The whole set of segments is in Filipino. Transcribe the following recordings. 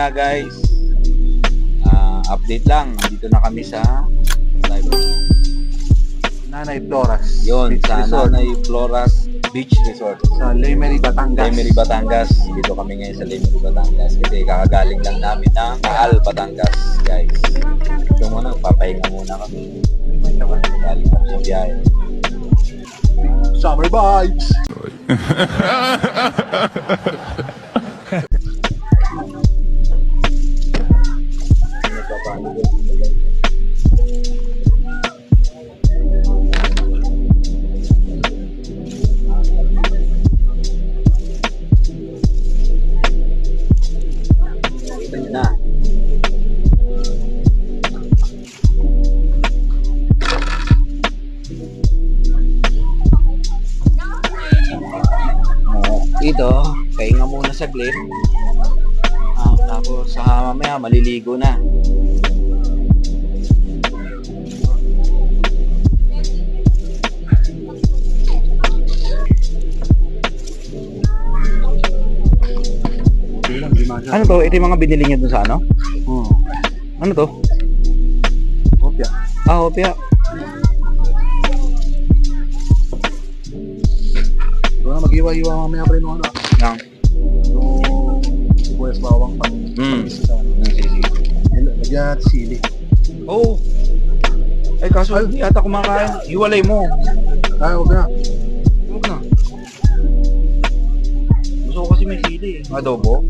nga guys, update lang. Dito na kami sa Nanay Floras. Yun, Beach sa Resort. Nanay Floras Beach Resort. Sa Lemery, Batangas. Lemery, Batangas. Dito kami ngayon sa Lemery, Batangas. Kasi kakagaling lang namin ng Taal, Batangas, guys. Ito muna, papahinga muna kami. Galing kami sa biyahe. Summer vibes. Na. Ito, pahinga muna saglit. Tapos mamaya maliligo na. Ano to? Ito yung mga binili niya dun sa ano? Ano to? Opya. Opya. Doon na mag-iwa-iwa mamaya pa rin ano. Nang. Yung sibuyas bawang pang isa. Sisi. Lagyan at sili. Oh. Ay kaso hindi ata kumakain. Iwalay mo. Ay, huwag na. Huwag na. Gusto ko kasi may sili eh. Adobo?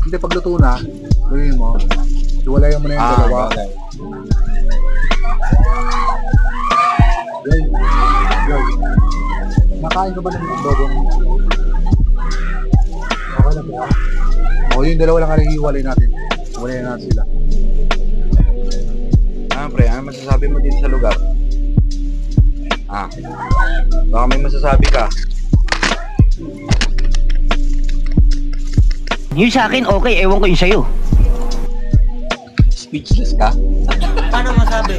Hindi, pagluto na, gawin mo. Iwalayan mo na yung dalawa. Okay. Yan. Yan. Nakain ka ba ng adobo? Okay na ba? O, yung dalawa lang ang iwalay natin. Iwalayan natin sila. Pre, ano masasabi mo dito sa lugar? Baka may masasabi ka. Yung sa akin, okay. Ewan ko yung sa'yo. Speechless ka? Paano masabi?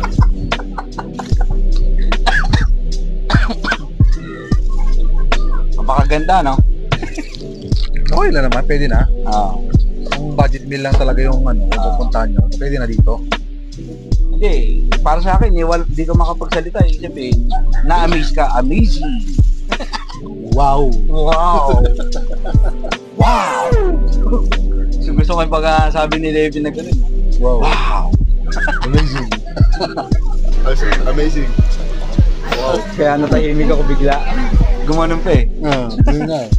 Napakaganda, no? Okay na naman, pwede na. Kung Kung budget meal lang talaga yung pupuntahan nyo, pwede na dito. hindi, para sa akin, di ka makapagsalita. Ibig sabihin, na-amaze ka. Amazing. Wow! Wow! Wow! So gusto ko yung pagkasabi ni Levi na gano'n. Wow! Wow! Amazing! Amazing! Wow! Kaya natahimik ako bigla. Gumanon pa eh. Yun nga eh.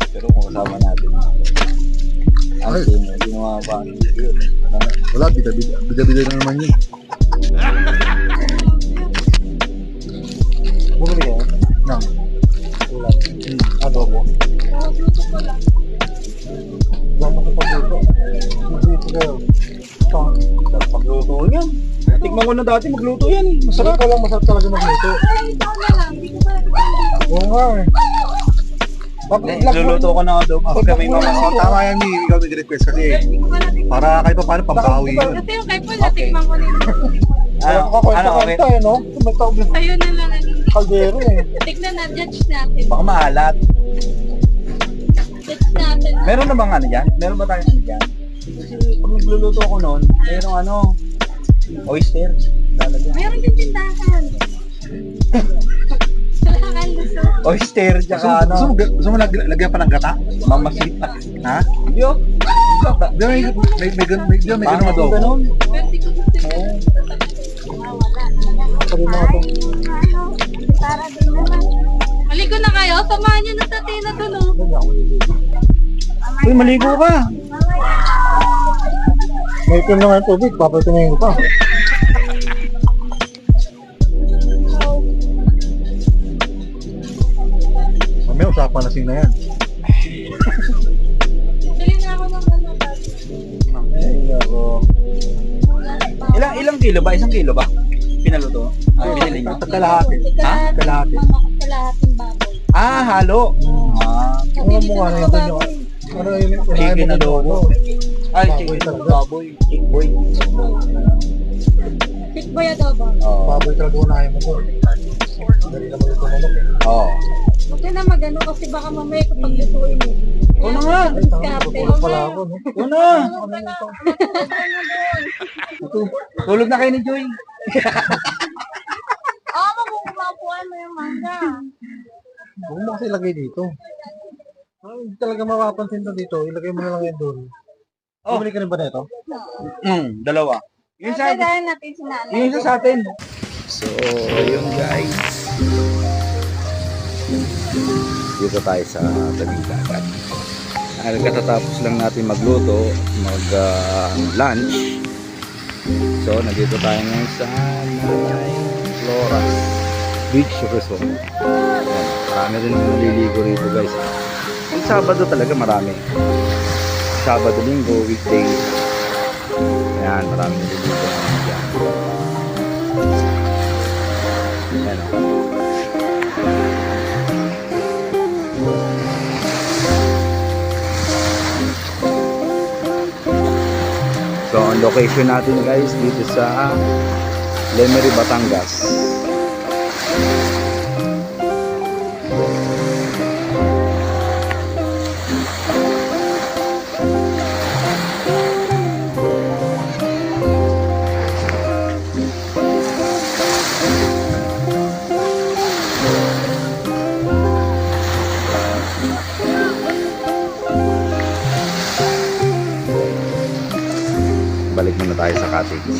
Pero kung kasama natin, Ay. hindi mo ba? Wala, bida-bida na naman yun. Bumili ka? Nang? Wala. Adobo. Huwag mo sa pagluto. Magluto kayo. Pagluto niyan. Tikman ko na dati magluto yan. Masarap ka lang, masarap talaga magluto. Oo nga eh. Luluto ko na adobo. Pag kami mamasita. Tama yan, Mi. Ikaw nag-request kasi para kahit pa paano pambawi yun. Kasi yung kay Paul, natikman ko nila. Ano, okay? no? Sa'yo na lang. Kaldero eh. Tignan na, judge natin. Baka maalat. Judge natin. Meron na bang ano dyan? Meron ba tayong ano dyan? Kasi pag nagluluto ko noon, mayroong oyster. Lalagyan. Meron din tindahan. Kailangan gusto. Oyster, tsaka Gusto mo lagyan pa ng gata? mamasita. Ha? Hindi oh. Di ba may ganun adobo? Ganun. Pero di ko gusto. Wala. Sabi mo ito. Para din naman. Maligo na kayo. Samahan nyo na sa tina doon, oh. Uy, maligo ka. May itim na nga yung tubig, papatunayin ko pa. Mamaya usapan na na yan. Bili na ako ng ano. Ay, ako. Ilang kilo ba? Isang kilo ba? Pinaluto? Binili niyo? Kalahati. Ha? Kalahati. Kalahating baboy. Halo. Ano mo ano yun doon yung... Ano yun? Chicken adobo. Ay, Baboy chicken talaga. baboy. Chick boy. Big boy adobo. Oh. Baboy talaga unahin mo doon. Oo. Huwag ka na magano kasi baka mamaya kapag lutuin mo. Oo na nga. Diskarte. Pala ako, no? Oo na. Tulog na kayo ni Joy. Oo, makukumapuan mo yung mangga. Huwag mo kasi ilagay dito. Hindi talaga mapapansin to dito. Ilagay mo na lang yan doon. Oh. Bumili ka rin ba na ito? Dalawa. Yung sa, Dahil natin si nanay. yung isa sa atin. So, yun guys. Dito tayo sa tabing dagat. Katatapos lang natin magluto, mag-lunch. So, nandito tayo ngayon sa Nanay Floras Beach Resort. Ayan, marami rin naliligo rito guys. Yung Sabado talaga marami. Sabado, Linggo, weekdays. Ayan, marami naliligo naman dyan. Ayan o. So, ang location natin guys dito sa Lemery, Batangas. Balik muna tayo sa cottage.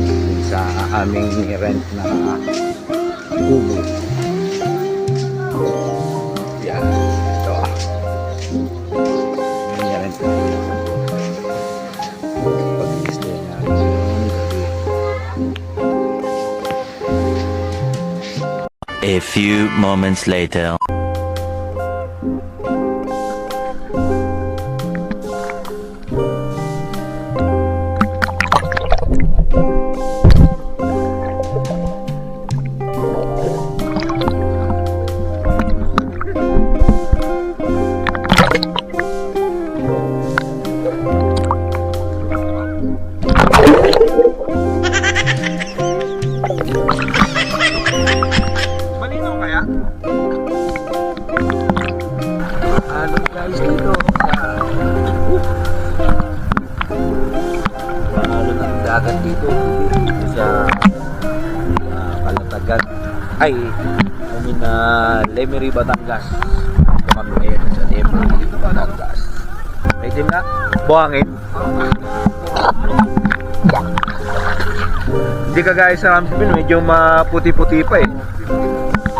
Yung sa aming rent na kubo. Yan. Ito yung rent na pag-i-stay natin yung gabi. A few moments later. Malinaw kaya? Ano guys dito? Panalo ng dagat dito sa Kalatagan. Ay, I mean Lemery, Batangas. Ito kami ngayon sa Lemery, Batangas. Medyo nga, buhangin. Hindi ka guys sa Ramsville, medyo maputi-puti pa eh.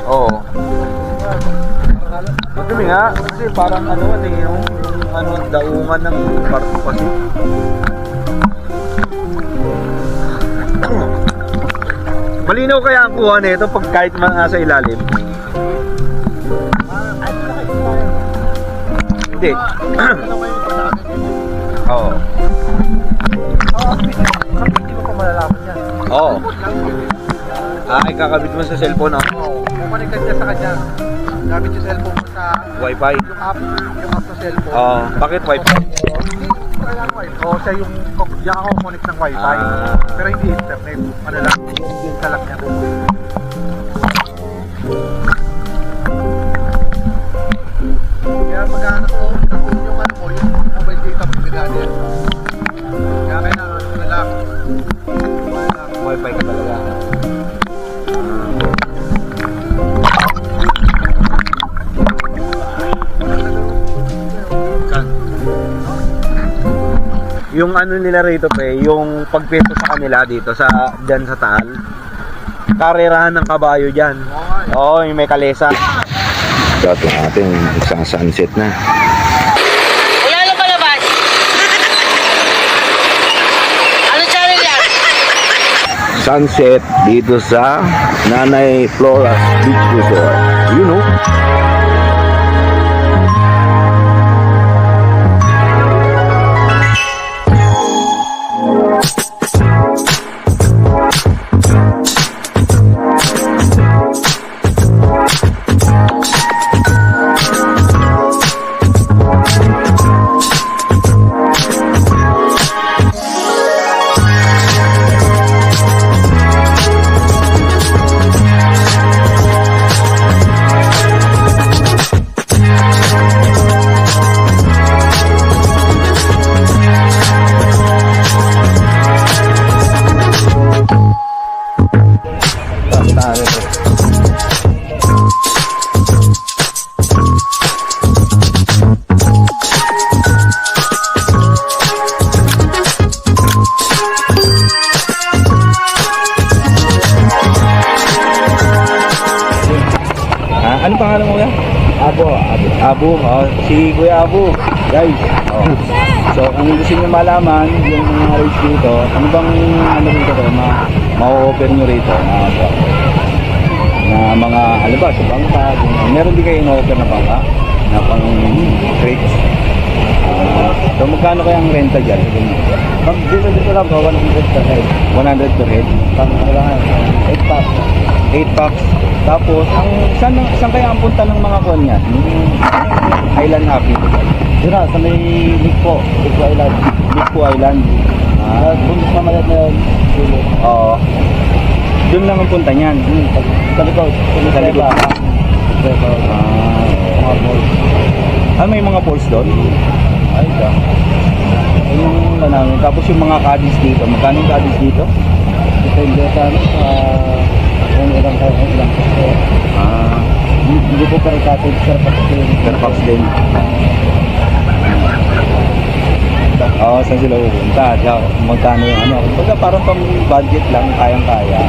Oo. Madumi nga, kasi parang ano yung daungan ng barko kasi. Malinaw kaya ang kuha nito pag kahit nasa ilalim? Hindi. Oo. Hindi mo pa malalaman yan. Oo. Ay, kakabit mo sa cellphone, oh. Kumanikad niya sa kanya. Gamit yung cellphone mo sa Wi-Fi. yung app sa cellphone. Oo. Bakit Wi-Fi? Hindi kailangan wifi. O siya yung diyan ako connect ng wifi. Ah. Pero hindi internet. Ano lang, yung ka lang niya. Kaya maghanap ko, yung ano mo, yung mobile data mo gagana. Kaya kailangan ko na lang. Wi-Fi ka talaga. Yung ano nila rito pre, yung pagpeso sa kanila dito sa diyan sa Taal. Karerahan ng kabayo diyan. Oo, yung may kalesa. Shot natin isang sunset na. Wala na palabas. Ano channel yan? Sunset dito sa Nanay Floras Beach Resort. You know. pangalan mo kuya? Abu. Oh, si Kuya Abu. Guys. Oh. So, kung gusto niyo malaman yung mga rates dito, ano bang ano rito ko, ma-offer niyo rito na mga alaba sa bangka. Meron din kayo in-offer na bangka na pang rates. So, magkano kaya ang renta dyan? Pag dito lang ba, 100 per head. 100 per head? Pag kailangan, 8 packs. 8 packs. Tapos, saan kaya ang punta ng mga kuwan niya? Yung Island Happy. Yun na, sa may Likpo Island. Likpo Island. Bundok mamalat na yun. Oo. Doon lang ang punta niyan. Sa likod. Sa likod. Mga balls. May mga falls doon? Ay, ka. Yung namin. Tapos yung mga caddies dito. Magkano yung caddies dito? Depende sa ano, kung ilang tayo, kung ilang kasi. Hindi po per cottage, per packs din. Per packs din. Oo, saan sila pupunta? Magkano yung ano? Kumbaga parang pang budget lang, kayang-kaya.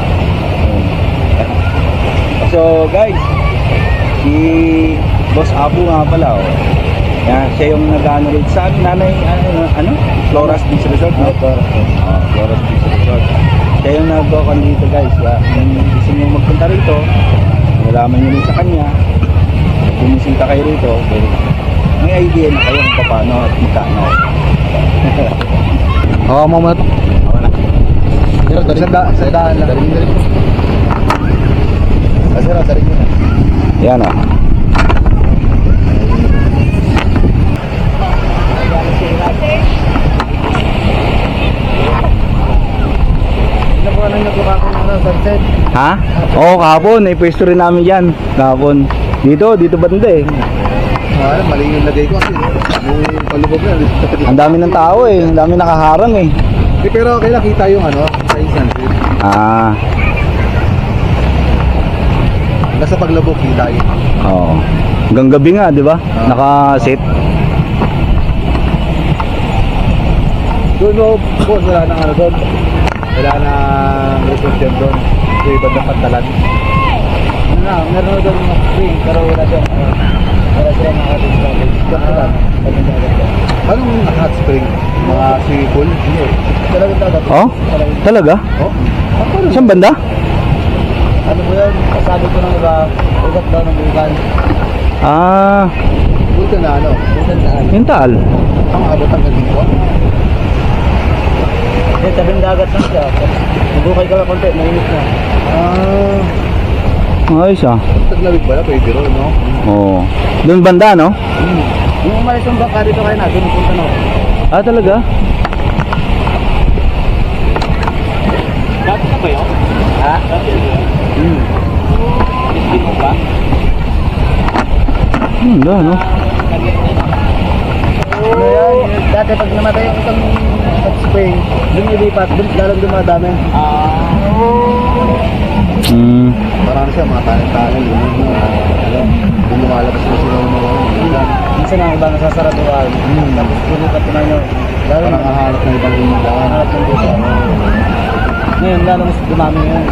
So guys, si Boss Abu nga pala, oh. Yan, siya yung nag-ano rin sa nanay, ano? Floras Beach Resort, no? Floras Beach Resort. Siya yung nag-go-con dito, guys. Kung gusto nyo magpunta rito, nalaman nyo rin sa kanya, bumisita kayo rito, okay. May idea na kayo kung paano at magkano. Oo, mo muna ito. Oo na. Sa daan lang. Sa rin yun. Yan, oh. Ano yung nagbuka ko ng sunset? Ha? Oo, kahapon. Pwesto rin namin yan. Kahapon. Dito banda eh. Mali yung lagay ko kasi may palubog na. Ang dami ng tao eh. Ang dami nakaharang eh. Pero okay lang kita yung ano, sa sunset. Nasa paglubog kita yun. Oo. Hanggang gabi nga, di ba? Naka-set. Doon o, boss, wala nang ano doon. Wala nang reception doon. Sa ibang napagtalan. Ano na, meron doon mga spring, pero wala doon. Wala doon naka-discover. Anong hot spring? Mga swimming pool? Hindi. Talagang dagat. Oh? Talaga? Oh? Saan banda? Ano po yan? Sabi ko ng iba, ugat daw ng bukan. Bukan na ano? Bukan na ano? Yung taal. Ang abot ang dito? Eh, tabing dagat lang siya. Bukay ka lang konti, mainit na. Ayos ah. Taglawig ba na? Pwede rin, no? Oo. Doon banda, no? Yung umalis yung baka dito kayo na, doon punta no? Talaga? Dati na ba yun? Ha? Dati na yun? Hindi mo ba? Da, no? Ano yan? Dati pag namatay yung isang hot spring, doon ilipat, lalong dumadami. Marami siya, mga tanin-tanin, doon lumalabas na sila mga minsan ang iba nasasaraduan, tapos pulukat na nyo. Parang hahanap ng ibang lumalaan. Hahanap ng dito. Ngayon, lalo mas dumami yun.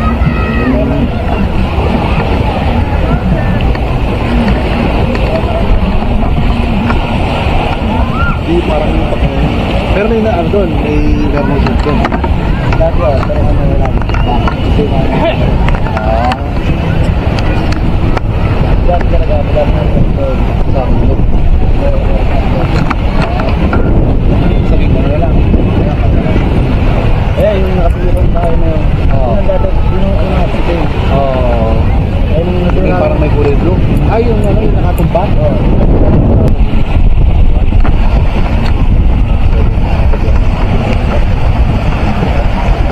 Di parang yung pagkain. Pero may na doon, may garnisip doon. Dati pero ano wala. Kasi dati talaga, dati na doon. Sa mundo. Sabihin ko na lang. Yung nakasilikon tayo na yun. Yung dati, yung ano nakasilikon. Yung parang may kulay blue. Yung ano, yung nakatumba.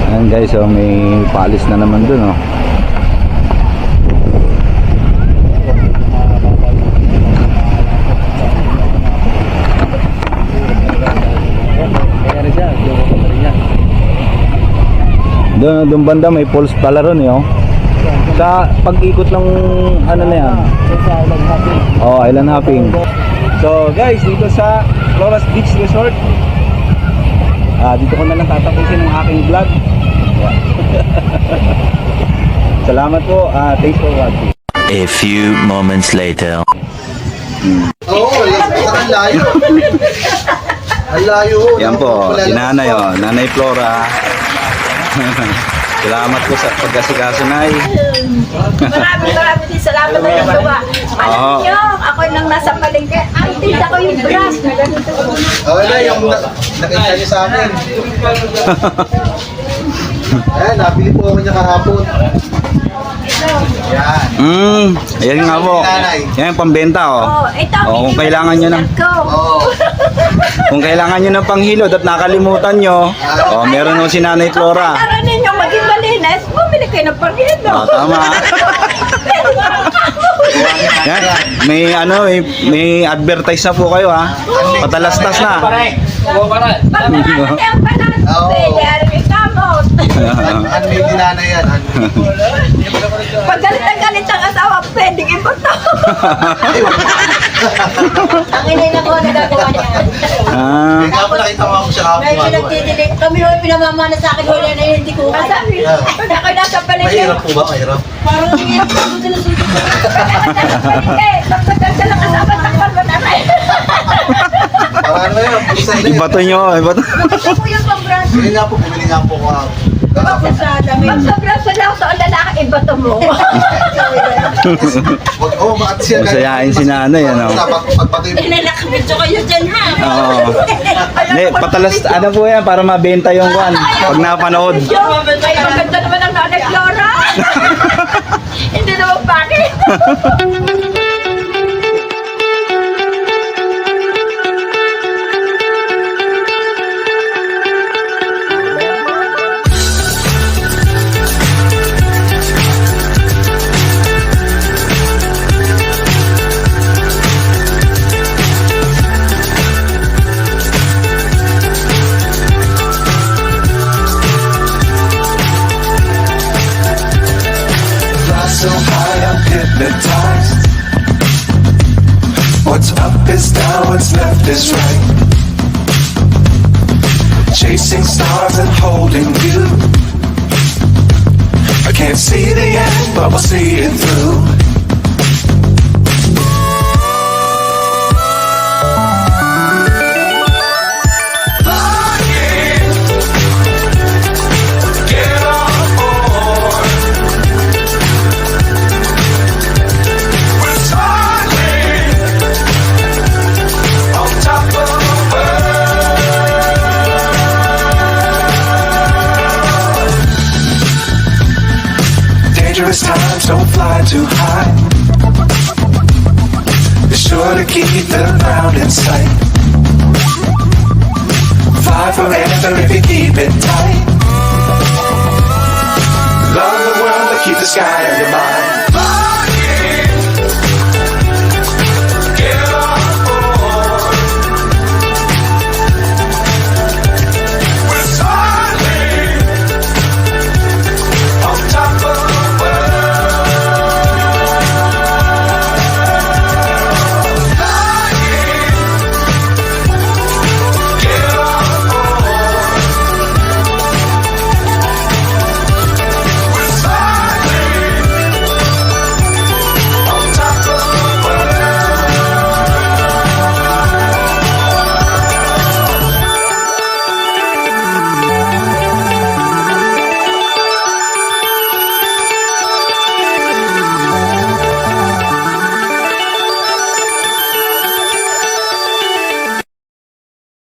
Ayan guys, so may palis na naman dun, oh. Doon banda may falls pala ron, eh, oh. Sa pag-ikot ng ano na yan. Island hopping. So guys, dito sa Floras Beach Resort, dito ko na lang tatapusin ang aking vlog. Salamat po. Thanks for watching. A few moments later. Oo, ang layo. Ang layo. Yan po, si Nanay, oh. Nanay Flora. Salamat po sa pagkasikaso, Nay. Maraming din salamat na nagawa. Alam Oo. niyo, ako nang nasa palengke, ang tinda ko yung brass na ganito. Oo na, yung nakita niyo sa amin. Ayan, nabili po ako niya kahapon. Yan. Ayan nga po. Yan, pambenta, oh. Oh, ito ang Oo, kung kailangan nyo ng... ko. Oo. Kung kailangan nyo ng panghilod at nakalimutan nyo, oh, meron nung si Nanay Flora. Para ninyo maging malinis, bumili kayo ng pangino. Oh, tama. Yan, may may advertise na po kayo, ha. Patalastas na. Pag nakakati ang balat, Oo. pwede aring ikamot. Handmade ni Nanay yan. Pag galit na galit ang asawa, pwede ibuto. Ang inay na ko, nagagawa niya. Ah, Kaya po nakita mo ako siya kahapon. Ngayon siya nagtidilig. Kami ho, pinamamana sa akin, wala na hindi ko kaya. Pag ako nasa palengke, Mahirap po ba? Mahirap? parang hindi ako sinusunod. Palengke, pagkakal lang kasama, takpan mo naman. Parang na yun. Isa na yun. ibato nyo, ibato. Ito po yung pang-brand. Bumili nga po ako kahapon. Pag sobrang salaw sa lalaki, iba to mo. Oo, maat siya. Masayain si Nanay, ano. Pagpatuloy mo. Nakabidyo kayo dyan, ha? Oo. Hindi, patalas, ano po yan, para mabenta yung kwan. Pag napanood. Ay, maganda naman ang Nanay Flora. Hindi naman bakit. So high, I'm hypnotized. What's up is down, what's left is right. Chasing stars and holding you. I can't see the end, but we'll see it through. Get on board. We're smiling on top of the world. Dangerous times, don't fly too high. Be sure to keep the ground in sight. Fly forever if you keep it tight. Love the world, but keep the sky on your mind.